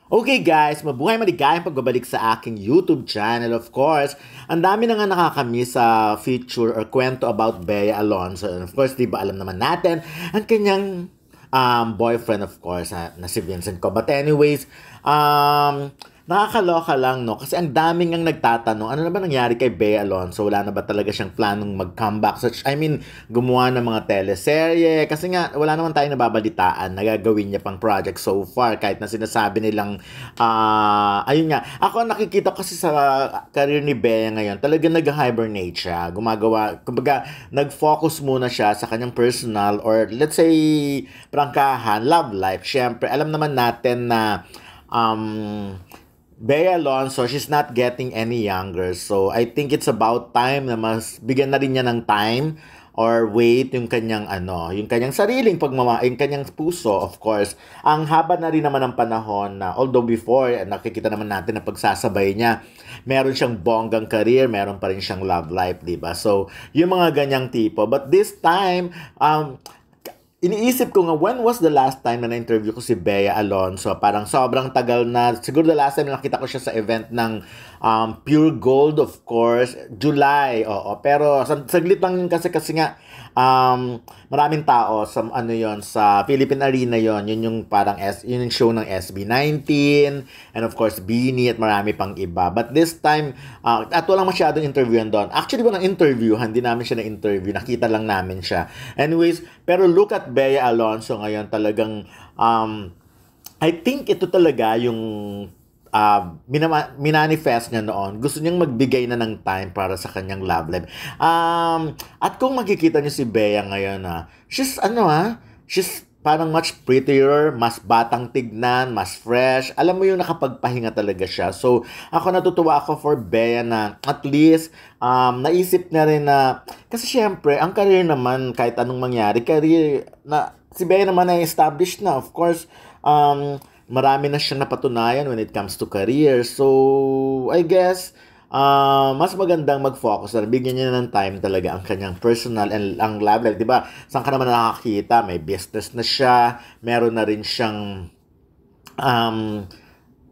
Okay guys, mabuhay maligayang pagbabalik sa aking YouTube channel. Of course, ang dami na nga nakakamiss sa feature or kwento about Bea Alonzo. And of course, di ba alam naman natin ang kanyang boyfriend of course na si Vincent Co. But anyways, nakakaloka lang no kasi ang daming ang nagtatanong ano na ba nangyari kay Bea Alonzo, wala na ba talaga siyang planong mag-comeback, gumawa ng mga teleserye kasi nga wala naman tayong nababalitaan na gagawin niya pang project so far kahit na sinasabi nilang ayun nga, ako nakikita kasi sa career ni Bea ngayon talaga nag-hibernate siya, gumagawa kumbaga nag-focus muna siya sa kanyang personal or let's say prangkahan, love life. Syempre alam naman natin na Bea Alonzo, she's not getting any younger. So, I think it's about time na mas bigyan na rin niya ng time or wait yung kanyang yung kanyang sariling yung kanyang puso, of course. Ang haba na rin naman ng panahon na although before, nakikita naman natin na pagsasabay niya, meron siyang bonggang career, meron pa rin siyang love life, di ba? So, yung mga ganyang tipo. But this time, iniisip ko nga, when was the last time na na-interview ko si Bea Alonzo? Parang sobrang tagal na. Siguro the last time na nakita ko siya sa event ng Pure Gold, of course. July, oo. Pero saglit lang yun kasi nga maraming tao sa sa Philippine Arena yon. Yun yung parang yun yung show ng SB19 and of course Beanie at marami pang iba. But this time, at walang masyadong interviewan doon. Actually, walang interviewhan. Hindi namin siya na-interview. Nakita lang namin siya. Anyways, pero look at Bea Alonzo ngayon talagang I think ito talaga yung minanifest niya noon. Gusto niyang magbigay na ng time para sa kanyang love life. At kung makikita niyo si Bea ngayon, she's parang much prettier, mas batang tignan, mas fresh. Alam mo yung nakapagpahinga talaga siya. So, ako natutuwa ako for Bea na at least naisip na rin na, kasi syempre, ang career naman, kahit anong mangyari, career na, si Bea naman ay established na. Of course, marami na siyang napatunayan when it comes to career. So, I guess, mas magandang mag-focus na bigyan niya ng time talaga ang kanyang personal and ang love life. Diba? Saan ka naman nakakita? May business na siya. Meron na rin siyang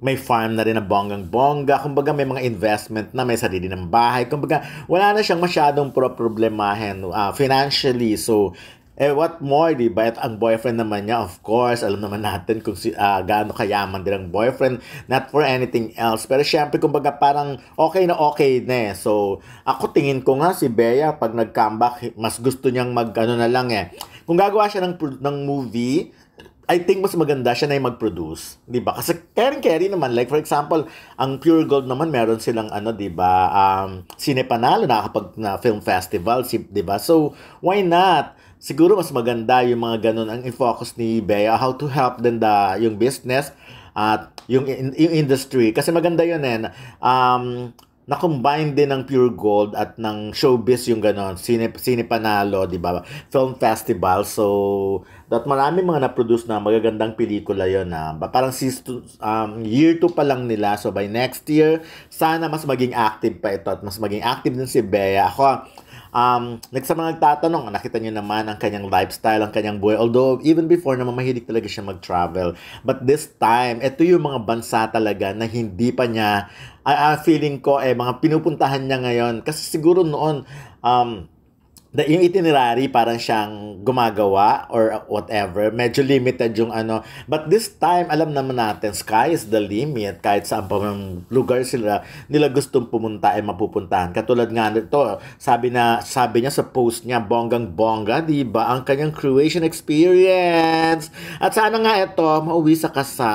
may farm na rin na bonggang-bongga. Kumbaga may mga investment na, may sarili ng bahay. Kumbaga wala na siyang masyadong problemahin financially. So, what more, di ba? At ang boyfriend naman niya, of course, alam naman natin kung gaano kayaman din ang boyfriend. Not for anything else. Pero syempre, kumbaga parang okay na eh. So, ako tingin ko nga si Bea, pag nag-comeback, mas gusto niyang na lang eh. Kung gagawa siya ng movie, I think mas maganda siya na yung mag-produce. Di ba? Kasi carry naman. Like for example, ang Pure Gold naman, meron silang di ba, Cine Panalo, nakakapag na film festival, di ba? So, why not? Siguro mas maganda yung mga ganun ang i-focus ni Bea, how to help din yung business at yung industry. Kasi maganda yun na-combine din ng Pure Gold at ng showbiz yung ganon. Cine Panalo, di ba? Film festival. So, that marami mga na-produce na magagandang pelikula yun parang year 2 pa lang nila. So, by next year, sana mas maging active pa ito at mas maging active din si Bea. Ako, sa mga nagtatanong, nakita niyo naman ang kanyang lifestyle, ang kanyang buhay. Although, even before naman mahilig talaga siya mag-travel. But this time, ito yung mga bansa talaga na hindi pa niya, feeling ko, mga pinupuntahan niya ngayon. Kasi siguro noon, yung itinerary parang siyang gumagawa or whatever, medyo limited yung but this time alam naman natin sky is the limit, kahit saan pa ng lugar nila gustong pumunta ay mapupuntahan. Katulad nga nito, sabi niya sa post niya, bonggang bongga, di ba, ang kanyang Croatian experience, at sana nga ito mauwi sa kasal.